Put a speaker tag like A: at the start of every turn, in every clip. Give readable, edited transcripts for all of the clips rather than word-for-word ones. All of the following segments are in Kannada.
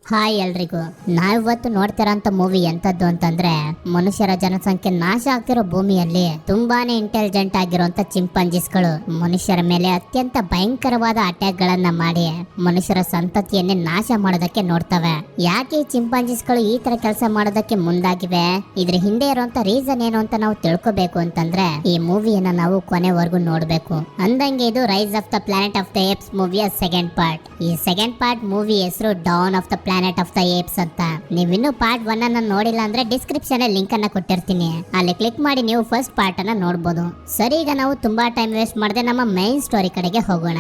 A: ಹಾಯ್ ಎಲ್ರಿಗೂ. ನಾವಿವತ್ತು ನೋಡ್ತಿರೋಂಥ ಮೂವಿ ಎಂತದ್ದು ಅಂತಂದ್ರೆ, ಮನುಷ್ಯರ ಜನಸಂಖ್ಯೆ ನಾಶ ಆಗ್ತಿರೋ ಭೂಮಿಯಲ್ಲಿ ತುಂಬಾನೇ ಇಂಟೆಲಿಜೆಂಟ್ ಆಗಿರುವಂತ ಚಿಂಪಾಂಜಿಸ್ಗಳು ಮನುಷ್ಯರ ಮೇಲೆ ಅತ್ಯಂತ ಭಯಂಕರವಾದ ಅಟ್ಯಾಕ್ ಗಳನ್ನ ಮಾಡಿ ಮನುಷ್ಯರ ಸಂತತಿಯನ್ನೇ ನಾಶ ಮಾಡೋದಕ್ಕೆ ನೋಡ್ತವೆ. ಯಾಕೆ ಈ ಚಿಂಪಾಂಜಿಸ್ಗಳು ಈ ತರ ಕೆಲಸ ಮಾಡೋದಕ್ಕೆ ಮುಂದಾಗಿವೆ, ಇದ್ರ ಹಿಂದೆ ಇರುವಂತ ರೀಸನ್ ಏನು ಅಂತ ನಾವು ತಿಳ್ಕೊಬೇಕು ಅಂತಂದ್ರೆ ಈ ಮೂವಿಯನ್ನ ನಾವು ಕೊನೆವರೆಗೂ ನೋಡ್ಬೇಕು. ಅಂದಂಗೆ ಇದು Rise of the Planet of the Apes ಮೂವಿಯ ಸೆಕೆಂಡ್ ಪಾರ್ಟ್. ಈ ಸೆಕೆಂಡ್ ಪಾರ್ಟ್ ಮೂವಿ ಹೆಸರು Dawn of the Planet of the Apes ಅಂತ. ನೀವಿನ್ನೂ ಪಾರ್ಟ್ 1 ಅನ್ನ ನೋಡಿಲ್ಲ ಅಂದ್ರೆ ಡಿಸ್ಕ್ರಿಪ್ಷನ್ ಅಲ್ಲಿ ಲಿಂಕ್ ಅನ್ನ ಕೊಟ್ಟಿರ್ತೀನಿ, ಅಲ್ಲಿ ಕ್ಲಿಕ್ ಮಾಡಿ ನೀವು ಫಸ್ಟ್ ಪಾರ್ಟ್ ಅನ್ನ ನೋಡಬಹುದು. ಸರಿ, ಈಗ ನಾವು ತುಂಬಾ ಟೈಮ್ ವೇಸ್ಟ್ ಮಾಡದೆ ನಮ್ಮ ಮೈನ್ ಸ್ಟೋರಿ ಕಡೆಗೆ ಹೋಗೋಣ.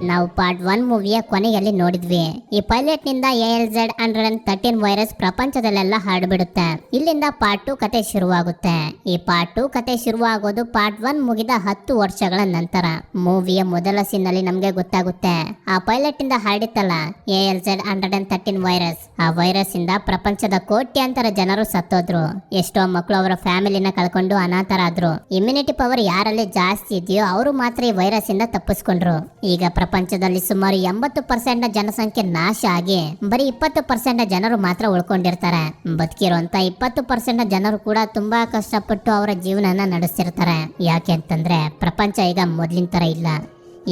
A: ನಾವು ಪಾರ್ಟ್ 1 ಮೂವಿಯ ಕೊನೆಯಲ್ಲಿ ನೋಡಿದ್ವಿ, ಈ ಪೈಲಟ್ ನಿಂದ ALZ-113 ವೈರಸ್ ಪ್ರಪಂಚದಲ್ಲೆಲ್ಲ ಹರಡ್ಬಿಡುತ್ತೆ. ಇಲ್ಲಿಂದ ಪಾರ್ಟ್ 2 ಕತೆ ಶುರುವಾಗುತ್ತೆ. ಈ ಪಾರ್ಟ್ 2 ಕತೆ ಶುರುವಾಗೋದು ಪಾರ್ಟ್ 1 ಮುಗಿದ 10 ವರ್ಷಗಳ ನಂತರ. ಮೂವಿಯ ಮೊದಲ ಸೀನ್ ಅಲ್ಲಿ ನಮ್ಗೆ ಗೊತ್ತಾಗುತ್ತೆ, ಆ ಪೈಲಟ್ ಇಂದ ಹರಡಿತ್ತಲ್ಲ ALZ-113 ವೈರಸ್, ಆ ವೈರಸ್ ಇಂದ ಪ್ರಪಂಚದ ಕೋಟ್ಯಾಂತರ ಜನರು ಸತ್ತೋದ್ರು. ಎಷ್ಟೋ ಮಕ್ಕಳು ಅವರ ಫ್ಯಾಮಿಲಿನ ಕಳ್ಕೊಂಡು ಅನಾಥರಾದ್ರು. ಇಮ್ಯುನಿಟಿ ಪವರ್ ಯಾರಲ್ಲಿ ಜಾಸ್ತಿ ಇದೆಯೋ ಅವರು ಮಾತ್ರ ಈ ವೈರಸ್ ಇಂದ ತಪ್ಪಿಸ್ಕೊಂಡ್ರು. ಈಗ ಪ್ರಪಂಚದಲ್ಲಿ ಸುಮಾರು 80% ಜನಸಂಖ್ಯೆ ನಾಶ ಆಗಿ ಬರೀ 20% ಜನರು ಮಾತ್ರ ಉಳ್ಕೊಂಡಿರ್ತಾರೆ. ಬದುಕಿರುವಂತ 20% ಜನರು ಕೂಡ ತುಂಬಾ ಕಷ್ಟಪಟ್ಟು ಅವರ ಜೀವನನ ನಡೆಸ್ತಿರ್ತಾರೆ. ಯಾಕೆ ಅಂತಂದ್ರೆ ಪ್ರಪಂಚ ಈಗ ಮೊದ್ಲಿನ ತರ ಇಲ್ಲ.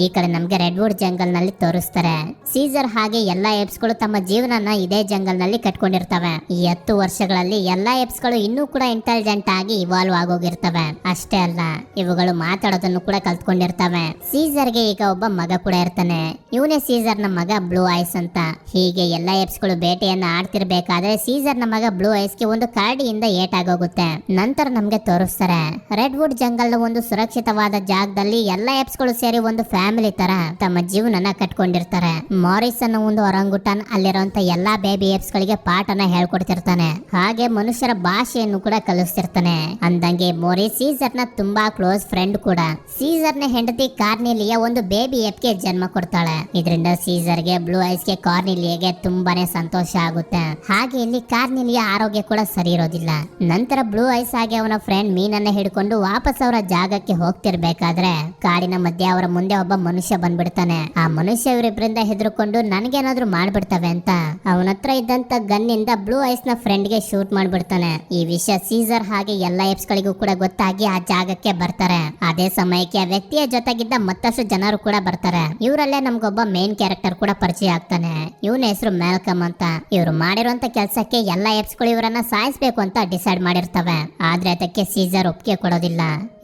A: ಈ ಕಡೆ ನಮ್ಗೆ ರೆಡ್ವುಡ್ ಜಂಗಲ್ ನಲ್ಲಿ ತೋರಿಸ್ತಾರೆ, ಸೀಸರ್ ಹಾಗೆ ಎಲ್ಲಾ ಏಪ್ಸ್ ಗಳು ತಮ್ಮ ಜೀವನನ ಇದೇ ಜಂಗಲ್ ನಲ್ಲಿ ಕಟ್ಕೊಂಡಿರ್ತವೆ. ಈ 10 ವರ್ಷಗಳಲ್ಲಿ ಎಲ್ಲಾ ಏಪ್ಸ್ ಗಳು ಇನ್ನೂ ಕೂಡ ಇಂಟೆಲಿಜೆಂಟ್ ಆಗಿ ಇವಾಲ್ವ್ ಆಗೋಗಿರ್ತವೆ. ಅಷ್ಟೇ ಅಲ್ಲ, ಇವುಗಳು ಮಾತಾಡೋದನ್ನು ಕೂಡ ಕಲ್ತ್ಕೊಂಡಿರ್ತವೆ. ಸೀಸರ್ ಗೆ ಈಗ ಒಬ್ಬ ಮಗ ಕೂಡ ಇರ್ತಾನೆ, ಇವನೇ ಸೀಸರ್ ನ ಮಗ ಬ್ಲೂ ಐಸ್ ಅಂತ. ಹೀಗೆ ಎಲ್ಲಾ ಏಪ್ಸ್ ಗಳು ಬೇಟೆಯನ್ನ ಆಡ್ತಿರ್ಬೇಕಾದ್ರೆ ಸೀಸರ್ ನ ಮಗ ಬ್ಲೂ ಐಸ್ ಗೆ ಒಂದು ಕರಡಿಯಿಂದ ಏಟಾಗೋಗುತ್ತೆ. ನಂತರ ನಮ್ಗೆ ತೋರಿಸ್ತಾರೆ, ರೆಡ್ವುಡ್ ಜಂಗಲ್ ನ ಒಂದು ಸುರಕ್ಷಿತವಾದ ಜಾಗದಲ್ಲಿ ಎಲ್ಲಾ ಏಪ್ಸ್ ಗಳು ಸೇರಿ ಒಂದು ಫ್ಯಾಮಿಲಿ ತರ ತಮ್ಮ ಜೀವನನ ಕಟ್ಕೊಂಡಿರ್ತಾರೆ. ಮಾರಿಸ್ ಅನ್ನೋ ಒಂದು ಒರಂಗುಟಾನ್ ಅಲ್ಲಿರುವಂತ ಎಲ್ಲಾ ಬೇಬಿ ಏಪ್ಸ್ ಗಳಿಗೆ ಪಾಠನ ಹೇಳ್ಕೊಡ್ತಿರ್ತಾನೆ, ಹಾಗೆ ಮನುಷ್ಯರ ಭಾಷೆಯನ್ನು ಕೂಡ ಕಲಿಸ್ತಿರ್ತಾನೆ. ಅಂದಂಗೆ ಮೋರಿಸ್ ಸೀಸರ್ ನ ತುಂಬಾ ಕ್ಲೋಸ್ ಫ್ರೆಂಡ್ ಕೂಡ. ಸೀಸರ್ ನ ಹೆಂಡತಿ ಕಾರ್ನಿಲಿಯಾ ಒಂದು ಬೇಬಿ ಏಪ್ ಗೆ ಜನ್ಮ ಕೊಡ್ತಾಳೆ. ಇದರಿಂದ ಸೀಸರ್ ಗೆ ಬ್ಲೂ ಐಸ್ ಗೆ ಕಾರ್ನಿಲಿಯಾಗೆ ತುಂಬಾನೇ ಸಂತೋಷ ಆಗುತ್ತೆ. ಹಾಗೆ ಇಲ್ಲಿ ಕಾರ್ನಿಲಿಯಾ ಆರೋಗ್ಯ ಕೂಡ ಸರಿ ಇರೋದಿಲ್ಲ. ನಂತರ ಬ್ಲೂ ಐಸ್ ಹಾಗೆ ಅವನ ಫ್ರೆಂಡ್ ಮೀನನ್ನ ಹಿಡ್ಕೊಂಡು ವಾಪಸ್ ಅವರ ಜಾಗಕ್ಕೆ ಹೋಗ್ತಿರ್ಬೇಕಾದ್ರೆ ಕಾಡಿನ ಮಧ್ಯೆ ಅವರ ಮುಂದೆ ಒಬ್ಬ ಮನುಷ್ಯ ಬಂದ್ಬಿಡ್ತಾನೆ. ಆ ಮನುಷ್ಯ ಇವರಿಬ್ಬರಿಂದ ಹೆದರ್ಕೊಂಡು ನನಗೇನಾದ್ರೂ ಮಾಡ್ಬಿಡ್ತವೆ ಅಂತ ಅವನ ಹತ್ರ ಇದ್ದಂತ ಗನ್ ಇಂದ ಬ್ಲೂ ಐಸ್ ನ ಫ್ರೆಂಡ್ ಗೆ ಶೂಟ್ ಮಾಡ್ಬಿಡ್ತಾನೆ. ಈ ವಿಷಯ ಸೀಸರ್ ಹಾಗೆ ಎಲ್ಲಾ ಏಪ್ಸ್ ಗಳಿಗೂ ಕೂಡ ಗೊತ್ತಾಗಿ ಆ ಜಾಗಕ್ಕೆ ಬರ್ತಾರೆ. ಅದೇ ಸಮಯಕ್ಕೆ ಆ ವ್ಯಕ್ತಿಯ ಜೊತೆಗಿದ್ದ ಮತ್ತಷ್ಟು ಜನರು ಕೂಡ ಬರ್ತಾರೆ. ಇವರಲ್ಲೇ ನಮ್ಗೊಬ್ಬ ಮೇನ್ ಕ್ಯಾರೆಕ್ಟರ್ ಕೂಡ ಪರಿಚಯ ಆಗ್ತಾನೆ. ಇವನ ಹೆಸರು ಮ್ಯಾಲ್ಕಮ್ ಅಂತ. ಇವರು ಮಾಡಿರುವಂತ ಕೆಲಸಕ್ಕೆ ಎಲ್ಲಾ ಏಪ್ಸ್ ಗಳು ಇವರನ್ನ ಸಾಯಿಸ್ಬೇಕು ಅಂತ ಡಿಸೈಡ್ ಮಾಡಿರ್ತವೆ. ಆದ್ರೆ ಅದಕ್ಕೆ ಸೀಸರ್ ಒಪ್ಪಿಗೆ ಕೊಡೋದಿಲ್ಲ.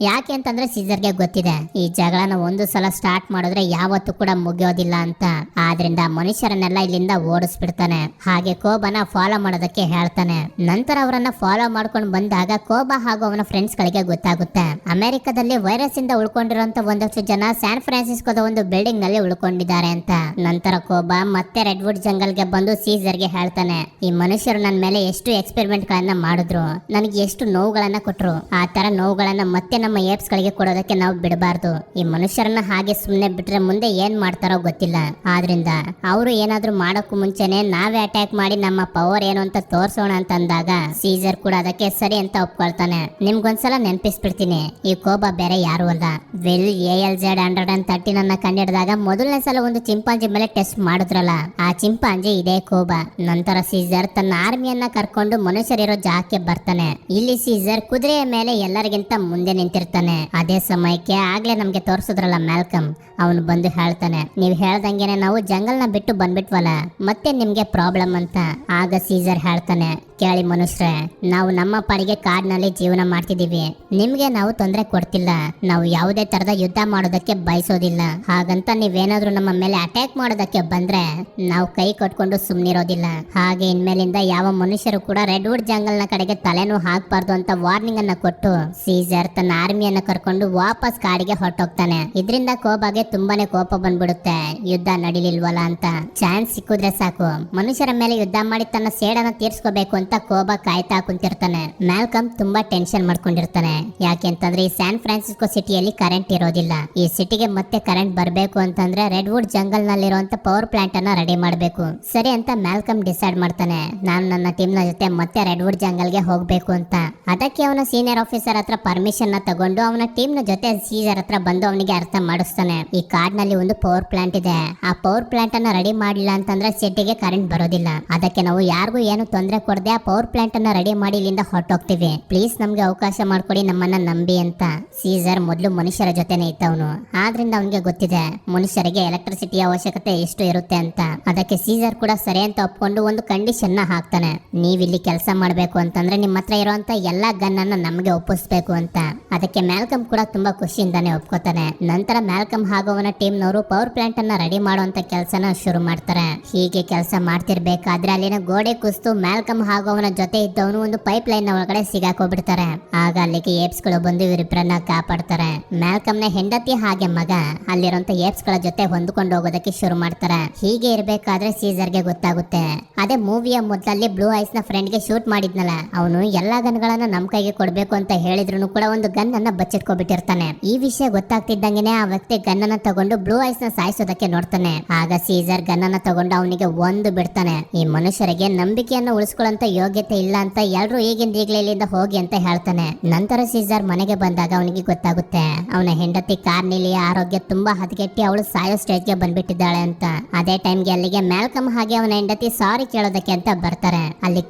A: ಯಾಕೆ ಅಂತಂದ್ರೆ ಸೀಸರ್ಗೆ ಗೊತ್ತಿದೆ, ಈ ಜಗಳನ ಒಂದು ಸಲ ಸ್ಟಾರ್ಟ್ ಮಾಡಿದ್ರೆ ಯಾವತ್ತೂ ಕೂಡ ಮುಗಿಯೋದಿಲ್ಲ ಅಂತ. ಆದ್ರಿಂದ ಮನುಷ್ಯರನ್ನೆಲ್ಲ ಇಲ್ಲಿಂದ ಓಡಿಸ್ಬಿಡ್ತಾನೆ. ಹಾಗೆ ಕೋಬನ ಫಾಲೋ ಮಾಡೋದಕ್ಕೆ ಹೇಳ್ತಾನೆ. ನಂತರ ಅವರನ್ನ ಫಾಲೋ ಮಾಡ್ಕೊಂಡು ಬಂದಾಗ ಕೋಬ ಹಾಗೂ ಅವನ ಫ್ರೆಂಡ್ಸ್ ಗಳಿಗೆ ಗೊತ್ತಾಗುತ್ತೆ, ಅಮೆರಿಕದಲ್ಲಿ ವೈರಸ್ ಇಂದ ಉಳ್ಕೊಂಡಿರುವಂತ ಒಂದಷ್ಟು ಜನ ಸ್ಯಾನ್ ಫ್ರಾನ್ಸಿಸ್ಕೋದ ಒಂದು ಬಿಲ್ಡಿಂಗ್ ನಲ್ಲಿ ಉಳ್ಕೊಂಡಿದ್ದಾರೆ ಅಂತ. ನಂತರ ಕೋಬ ಮತ್ತೆ ರೆಡ್ವುಡ್ ಜಂಗಲ್ ಗೆ ಬಂದು ಸೀಸರ್ ಗೆ ಹೇಳ್ತಾನೆ, ಈ ಮನುಷ್ಯರು ನನ್ನ ಮೇಲೆ ಎಷ್ಟು ಎಕ್ಸ್ಪೆರಿಮೆಂಟ್ ಗಳನ್ನ ಮಾಡಿದ್ರು, ನನಗೆ ಎಷ್ಟು ನೋವುಗಳನ್ನ ಕೊಟ್ರು, ಆ ತರ ನೋವುಗಳನ್ನ ಮತ್ತೆ ನಮ್ಮ ಏಪ್ಸ್ ಗಳಿಗೆ ಕೊಡೋದಕ್ಕೆ ನಾವು ಬಿಡಬಾರ್ದು. ಈ ಮನುಷ್ಯರನ್ನ ಹಾಗೆ ಸುಮ್ನೆ ಬಿಟ್ರೆ ಮುಂದೆ ಏನ್ ಮಾಡ್ತಾರೋ ಗೊತ್ತಿಲ್ಲ. ಆದ್ರಿಂದ ಅವರು ಏನಾದ್ರೂ ಮಾಡೋಕ್ಕೂ ಮುಂಚೆನೆ ನಾವೇ ಅಟ್ಯಾಕ್ ಮಾಡಿ ನಮ್ಮ ಪವರ್ ಏನು ಅಂತ ತೋರ್ಸೋಣ ಅಂತ ಅಂದಾಗ ಸೀಸರ್ ಕೂಡ ಅದಕ್ಕೆ ಸರಿ ಅಂತ ಒಪ್ಕೊಳ್ತಾನೆ. ನಿಮ್ಗೊಂದ್ಸಲ ನೆನಪಿಸ್ಬಿಡ್ತೀನಿ, ಈ ಕೋಬ ಬೇರೆ ಯಾರು ಅಲ್ಲ, ವೆಲ್ ALZ-113 ಅನ್ನ ಕಂಡಿಡಿದಾಗ ಮೊದಲನೇ ಸಲ ಒಂದು ಚಿಂಪಾಂಜಿ ಮೇಲೆ ಟೆಸ್ಟ್ ಮಾಡಿದ್ರಲ್ಲ, ಆ ಚಿಂಪಾಂಜಿ ಇದೇ ಕೋಬ. ನಂತರ ಸೀಸರ್ ತನ್ನ ಆರ್ಮಿಯನ್ನ ಕರ್ಕೊಂಡು ಮನುಷ್ಯರಿರೋ ಜಾಗಕ್ಕೆ ಬರ್ತಾನೆ. ಇಲ್ಲಿ ಸೀಸರ್ ಕುದುರೆಯ ಮೇಲೆ ಎಲ್ಲರಿಗಿಂತ ಮುಂದೆ ನಿಂತಿರ್ತಾನೆ. ಅದೇ ಸಮಯಕ್ಕೆ ಆಗ್ಲೇ ನಮ್ಗೆ ತೋರಿಸಿದ್ರಲ್ಲ ಮ್ಯಾಲ್ಕಮ್, ಅವನು ಬಂದು ಹೇಳ್ತಾನೆ, ನೀವ್ ಹೇಳ್ದಂಗೆನೆ ನಾವು ಜಂಗಲ್ ನ ಬಿಟ್ಟು ಬಂದ್ಬಿಟ್ವಲ್ಲ, ಮತ್ತೆ ನಿಮ್ಗೆ ಪ್ರಾಬ್ಲಮ್ ಅಂತ. ಆಗ ಸೀಸರ್ ಹೇಳ್ತಾನೆ, ಕೇಳಿ ಮನುಷ್ಯರೇ, ನಾವು ನಮ್ಮ ಪಾಡಿಗೆ ಕಾಡಿನಲ್ಲಿ ಜೀವನ ಮಾಡ್ತಿದೀವಿ, ನಿಮ್ಗೆ ನಾವು ತೊಂದರೆ ಕೊಡ್ತಿಲ್ಲ, ನಾವು ಯಾವುದೇ ತರದ ಯುದ್ಧ ಮಾಡೋದಕ್ಕೆ ಬಯಸೋದಿಲ್ಲ. ಹಾಗಂತ ನೀವೇನಾದ್ರೂ ನಮ್ಮ ಮೇಲೆ ಅಟ್ಯಾಕ್ ಮಾಡೋದಕ್ಕೆ ಬಂದ್ರೆ ನಾವು ಕೈ ಕಟ್ಕೊಂಡು ಸುಮ್ನಿರೋದಿಲ್ಲ. ಹಾಗೆ ಇನ್ಮೇಲಿಂದ ಯಾವ ಮನುಷ್ಯರು ಕೂಡ ರೆಡ್ವುಡ್ ಜಂಗಲ್ ನ ಕಡೆಗೆ ತಲೆನೂ ಹಾಕ್ಬಾರ್ದು ಅಂತ ವಾರ್ನಿಂಗ್ ಅನ್ನ ಕೊಟ್ಟು ಸೀಸರ್ ತನ್ನ ಆರ್ಮಿಯನ್ನ ಕರ್ಕೊಂಡು ವಾಪಸ್ ಕಾಡಿಗೆ ಹೊರಟೋಗ್ತಾನೆ. ಇದರಿಂದ ಕೋಬಾಗೆ ತುಂಬಾನೇ ಕೋಪ ಬಂದ್ಬಿಡುತ್ತೆ, ಯುದ್ಧ ನಡಿಲಿಲ್ವಲ್ಲ ಅಂತ. ಚಾನ್ಸ್ ಸಿಕ್ಕಿದ್ರೆ ಸಾಕು ಮನುಷ್ಯರ ಮೇಲೆ ಯುದ್ಧ ಮಾಡಿ ತನ್ನ ಸೇಡನ್ನ ತೀರ್ಸ್ಕೋಬೇಕು ಅಂತ ಅಂತ ಕೋಬಾ ಕಾಯ್ತಾ ಕುಂತಿರ್ತಾನೆ. ಮ್ಯಾಲ್ಕಮ್ ತುಂಬಾ ಟೆನ್ಷನ್ ಮಾಡ್ಕೊಂಡಿರ್ತಾನೆ. ಯಾಕೆ ಅಂತಂದ್ರೆ ಈ ಸ್ಯಾನ್ ಫ್ರಾನ್ಸಿಸ್ಕೋ ಸಿಟಿಯಲ್ಲಿ ಕರೆಂಟ್ ಇರೋದಿಲ್ಲ. ಈ ಸಿಟಿಗೆ ಮತ್ತೆ ಕರೆಂಟ್ ಬರಬೇಕು ಅಂತಂದ್ರೆ ರೆಡ್ ವುಡ್ ಜಂಗಲ್ ನಲ್ಲಿರುವಂತ ಪವರ್ ಪ್ಲಾಂಟ್ ಅನ್ನ ರೆಡಿ ಮಾಡಬೇಕು. ಸರಿ ಅಂತ ಮ್ಯಾಲ್ಕಮ್ ಡಿಸೈಡ್ ಮಾಡ್ತಾನೆ, ನಾನು ನನ್ನ ಟೀಮ್ ನ ಜೊತೆ ಮತ್ತೆ ರೆಡ್ ವುಡ್ ಜಂಗಲ್ ಗೆ ಹೋಗ್ಬೇಕು ಅಂತ. ಅದಕ್ಕೆ ಅವನ ಸೀನಿಯರ್ ಆಫೀಸರ್ ಹತ್ರ ಪರ್ಮಿಷನ್ ನ ತಗೊಂಡು ಅವನ ಟೀಮ್ ನ ಜೊತೆ ಸೀಸರ್ ಹತ್ರ ಬಂದು ಅವನಿಗೆ ಅರ್ಥ ಮಾಡಿಸ್ತಾನೆ, ಈ ಕಾಡ್ನಲ್ಲಿ ಒಂದು ಪವರ್ ಪ್ಲಾಂಟ್ ಇದೆ. ಆ ಪವರ್ ಪ್ಲಾಂಟ್ ಅನ್ನ ರೆಡಿ ಮಾಡಿಲ್ಲ ಅಂತಂದ್ರೆ ಸಿಟಿಗೆ ಕರೆಂಟ್ ಬರೋದಿಲ್ಲ. ಅದಕ್ಕೆ ನಾವು ಯಾರಿಗೂ ಏನು ತೊಂದರೆ ಕೊಡದೆ ಆ ಪವರ್ ಪ್ಲಾಂಟ್ ಅನ್ನ ರೆಡಿ ಮಾಡಿ ಇಲ್ಲಿಂದ ಹೊರಟೋಗ್ತೀವಿ. ಪ್ಲೀಸ್ ನಮ್ಗೆ ಅವಕಾಶ ಮಾಡ್ಕೊಡಿ, ನಮ್ಮನ್ನ ನಂಬಿ ಅಂತ. ಸೀಸರ್ ಮೊದಲು ಮನುಷ್ಯರ ಜೊತೆನೆ ಇದ್ದವನು, ಆದ್ರಿಂದ ಅವನಿಗೆ ಗೊತ್ತಿದೆ ಮನುಷ್ಯರಿಗೆ ಎಲೆಕ್ಟ್ರಿಸಿಟಿಯ ಅವಶ್ಯಕತೆ ಎಷ್ಟು ಇರುತ್ತೆ ಅಂತ. ಅದಕ್ಕೆ ಸೀಸರ್ ಕೂಡ ಸರಿ ಅಂತ ಒಪ್ಕೊಂಡು ಒಂದು ಕಂಡೀಷನ್ ನ ಹಾಕ್ತಾನೆ, ನೀವಿಲ್ಲಿ ಕೆಲಸ ಮಾಡ್ಬೇಕು ಅಂತಂದ್ರೆ ನಿಮ್ಮ ಹತ್ರ ಇರುವಂತ ಎಲ್ಲಾ ಗನ್ ಅನ್ನ ನಮ್ಗೆ ಒಪ್ಪಿಸ್ಬೇಕು ಅಂತ. ಅದಕ್ಕೆ ಮ್ಯಾಲ್ಕಮ್ ಕೂಡ ತುಂಬಾ ಖುಷಿಯಿಂದಾನೆ ಒಪ್ಕೋತಾನೆ. ನಂತರ ಮ್ಯಾಲ್ಕಮ್ ಹಾಗೂ ಅವನ ಟೀಮ್ ನವರು ಪವರ್ ಪ್ಲಾಂಟ್ ಅನ್ನ ರೆಡಿ ಮಾಡುವಂತ ಕೆಲಸನ ಶುರು ಮಾಡ್ತಾರೆ. ಹೀಗೆ ಕೆಲಸ ಮಾಡ್ತಿರ್ಬೇಕಾದ್ರೆ ಅಲ್ಲಿನ ಗೋಡೆ ಕುಸ್ತು ಮ್ಯಾಲ್ಕಮ್ ಹಾಗೂ ಅವನ ಜೊತೆ ಇದ್ದವನು ಒಂದು ಪೈಪ್ ಲೈನ್ ಒಳಗಡೆ ಸಿಗಾಕೋಬಿಡ್ತಾರೆ. ಆಗ ಅಲ್ಲಿಗೆ ಏಪ್ಸ್ ಗಳು ಬಂದು ಇವರಿಬ್ಬರನ್ನ ಕಾಪಾಡ್ತಾರೆ. ಮ್ಯಾಲ್ಕಮ್ ನ ಹೆಂಡತಿ ಹಾಗೆ ಮಗ ಅಲ್ಲಿರುವಂತ ಏಪ್ಸ್ ಗಳ ಜೊತೆ ಹೊಂದ್ಕೊಂಡು ಹೋಗೋದಕ್ಕೆ ಶುರು ಮಾಡ್ತಾರೆ. ಹೀಗೆ ಇರ್ಬೇಕಾದ್ರೆ ಸೀಸರ್ಗೆ ಗೊತ್ತಾಗುತ್ತೆ, ಅದೇ ಮೂವಿಯ ಮೊದಲಲ್ಲಿ ಬ್ಲೂ ಐಸ್ ನ ಫ್ರೆಂಡ್ ಗೆ ಶೂಟ್ ಮಾಡಿದ್ನಲ್ಲ, ಅವನು ಎಲ್ಲಾ ಗನ್ ಗಳನ್ನ ನಮ್ ಕೈಗೆ ಕೊಡ್ಬೇಕು ಅಂತ ಹೇಳಿದ್ರು ಕೂಡ ಒಂದು ಗನ್ ಅನ್ನ ಬಚ್ಚಿಟ್ಕೊಬಿಟ್ಟಿರ್ತಾನೆ. ಈ ವಿಷಯ ಗೊತ್ತಾಗ್ತಿದ್ದಂಗೆನೆ ಆ ವ್ಯಕ್ತಿ ಗನ್ ಅನ್ನ ತಗೊಂಡು ಬ್ಲೂ ಐಸ್ ನ ಸಾಯಿಸೋದಕ್ಕೆ ನೋಡ್ತಾನೆ. ಆಗ ಸೀಸರ್ ಗನ್ ಅನ್ನ ತಗೊಂಡು ಅವನಿಗೆ ಒಂದು ಬಿಡ್ತಾನೆ. ಈ ಮನುಷ್ಯರಿಗೆ ನಂಬಿಕೆಯನ್ನು ಉಳಿಸ್ಕೊಳ್ಳೋಂತ ಯೋಗ್ಯತೆ ಇಲ್ಲ ಅಂತ ಎಲ್ರು ಈಗಿಂದ ಈಗಲೇ ಇಲ್ಲಿಂದ ಹೋಗಿ ಅಂತ ಹೇಳ್ತಾನೆ. ನಂತರ ಸೀಸರ್ ಮನೆಗೆ ಬಂದಾಗ ಅವನಿಗೆ ಗೊತ್ತಾಗುತ್ತೆ ಅವನ ಹೆಂಡತಿ ಕಾರ್ನಿಲಿಯ ಆರೋಗ್ಯ ತುಂಬಾ ಹದಗೆಟ್ಟಿ ಅವಳು ಸಾಯೋ ಸ್ಟೇಜ್ ಗೆ ಬಂದ್ಬಿಟ್ಟಿದ್ದಾಳೆ ಅಂತ. ಅದೇ ಟೈಮ್ಗೆ ಅಲ್ಲಿಗೆ ಮ್ಯಾಲ್ಕಮ್ ಹಾಗೆ ಅವನ ಹೆಂಡತಿ ಸಾರಿ ಕೇಳೋದಕ್ಕೆ ಅಂತ ಬರ್ತಾರೆ. ಅಲ್ಲಿ